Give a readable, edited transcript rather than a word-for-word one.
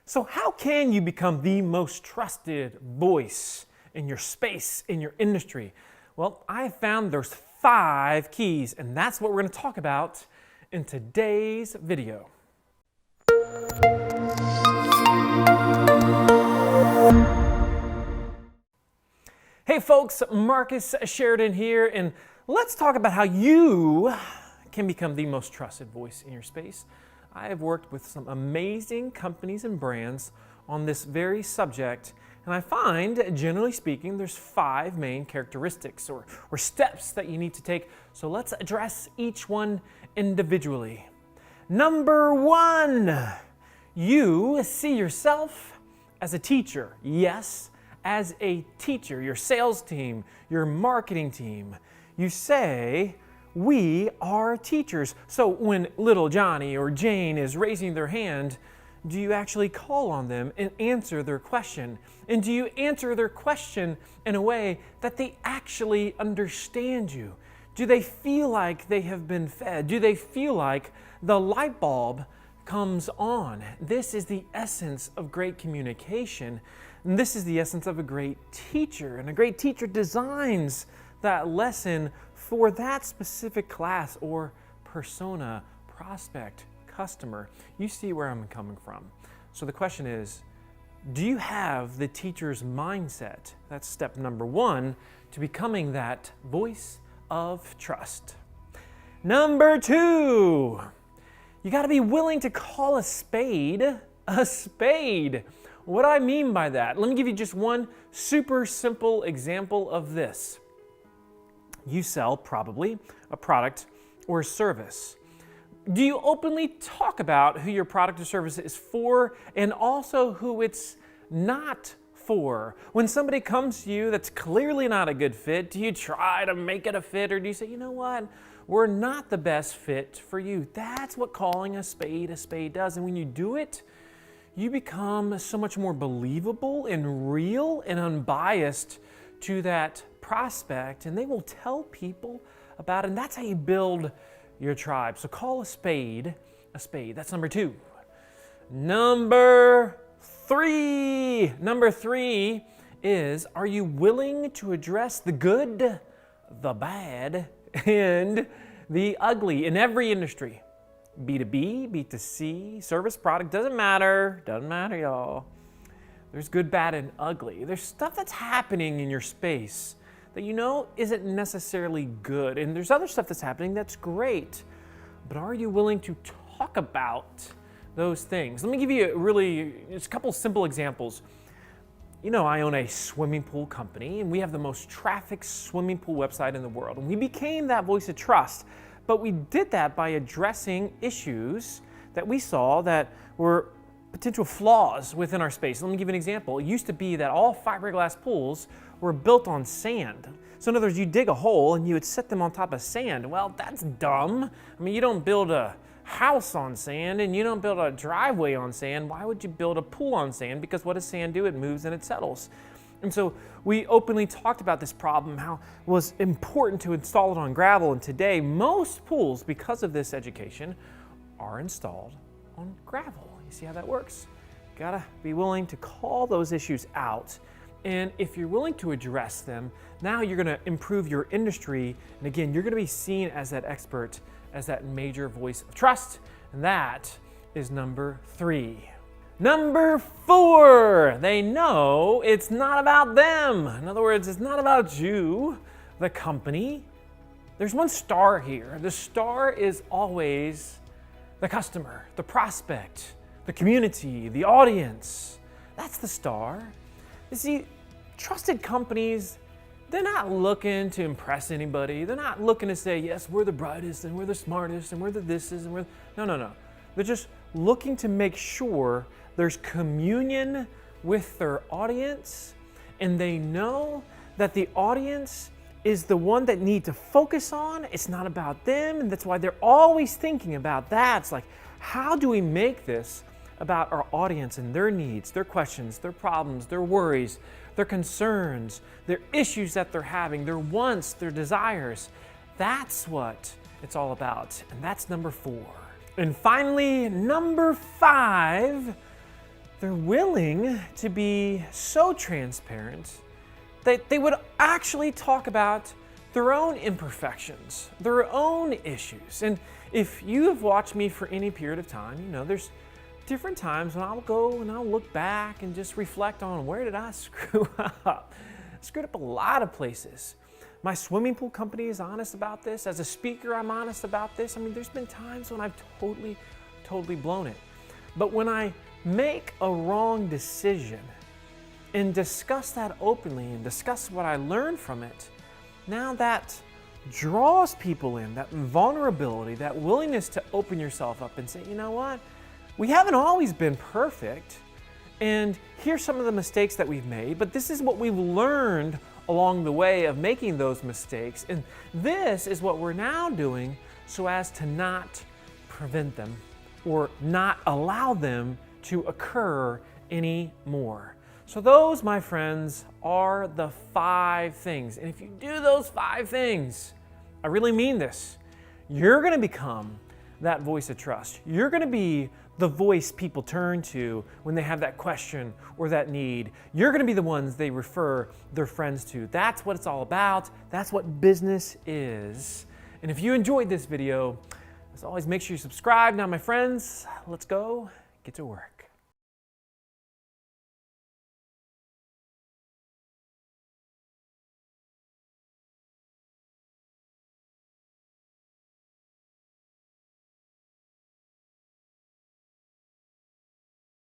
So how can you become the most trusted voice in your space, in your industry? Well, I found there's 5 keys, and that's what we're going to talk about in today's video. Hey folks, Marcus Sheridan here, and let's talk about how you can become the most trusted voice in your space. I have worked with some amazing companies and brands on this very subject, and I find, generally speaking, there's 5 main characteristics or steps that you need to take. So let's address each one individually. Number 1, you see yourself as a teacher. Yes, as a teacher, your sales team, your marketing team. You say, we are teachers. So when little Johnny or Jane is raising their hand, do you actually call on them and answer their question? And do you answer their question in a way that they actually understand you? Do they feel like they have been fed? Do they feel like the light bulb comes on? This is the essence of great communication. And this is the essence of a great teacher. And a great teacher designs that lesson for that specific class or persona, prospect, customer. You see where I'm coming from. So the question is, do you have the teacher's mindset? That's step number 1 to becoming that voice of trust. Number 2, you got to be willing to call a spade a spade. What do I mean by that? Let me give you just one super simple example of this. You sell probably a product or a service. Do you openly talk about who your product or service is for and also who it's not for? When somebody comes to you that's clearly not a good fit, do you try to make it a fit, or do you say, you know what, we're not the best fit for you? That's what calling a spade does. And when you do it, you become so much more believable and real and unbiased to that prospect, and they will tell people about it, and that's how you build your tribe. So call a spade a spade. That's number 2. Number 3 is, are you willing to address the good, the bad, and the ugly in every industry? B2B, B2C, service, product, doesn't matter, y'all. There's good, bad, and ugly. There's stuff that's happening in your space that you know isn't necessarily good, and there's other stuff that's happening that's great. But are you willing to talk about those things? Let me give you just a couple simple examples. You know, I own a swimming pool company, and we have the most trafficked swimming pool website in the world, and we became that voice of trust. But we did that by addressing issues that we saw that were potential flaws within our space. Let me give you an example. It used to be that all fiberglass pools were built on sand. So in other words, you dig a hole and you would set them on top of sand. Well, that's dumb. I mean, you don't build a house on sand and you don't build a driveway on sand. Why would you build a pool on sand? Because what does sand do? It moves and it settles. And so we openly talked about this problem, how it was important to install it on gravel. And today, most pools, because of this education, are installed on gravel. You see how that works? Gotta be willing to call those issues out. And if you're willing to address them, now you're gonna improve your industry. And again, you're gonna be seen as that expert, as that major voice of trust. And that is number 3. Number 4, they know it's not about them. In other words, it's not about you, the company. There's one star here. The star is always the customer, the prospect, the community, the audience. That's the star. You see, trusted companies, they're not looking to impress anybody. They're not looking to say, yes, we're the brightest and we're the smartest and we're the thises and we're... No. They're just looking to make sure there's communion with their audience, and they know that the audience is the one that need to focus on. It's not about them, and that's why they're always thinking about that. It's like, how do we make this about our audience and their needs, their questions, their problems, their worries, their concerns, their issues that they're having, their wants, their desires? That's what it's all about, and that's number 4. And finally, number 5, they're willing to be so transparent that they would actually talk about their own imperfections, their own issues. And if you have watched me for any period of time, you know there's different times when I'll go and I'll look back and just reflect on where did I screw up. I screwed up a lot of places. My swimming pool company is honest about this. As a speaker, I'm honest about this. I mean, there's been times when I've totally blown it. But when I make a wrong decision and discuss that openly and discuss what I learned from it, now that draws people in, that vulnerability, that willingness to open yourself up and say, you know what? We haven't always been perfect, and here's some of the mistakes that we've made, but this is what we've learned along the way of making those mistakes, and this is what we're now doing so as to not prevent them or not allow them to occur anymore. So those, my friends, are the 5 things. And if you do those 5 things, I really mean this, you're going to become that voice of trust. You're going to be the voice people turn to when they have that question or that need. You're going to be the ones they refer their friends to. That's what it's all about. That's what business is. And if you enjoyed this video, as always, make sure you subscribe. Now, my friends, let's go get to work.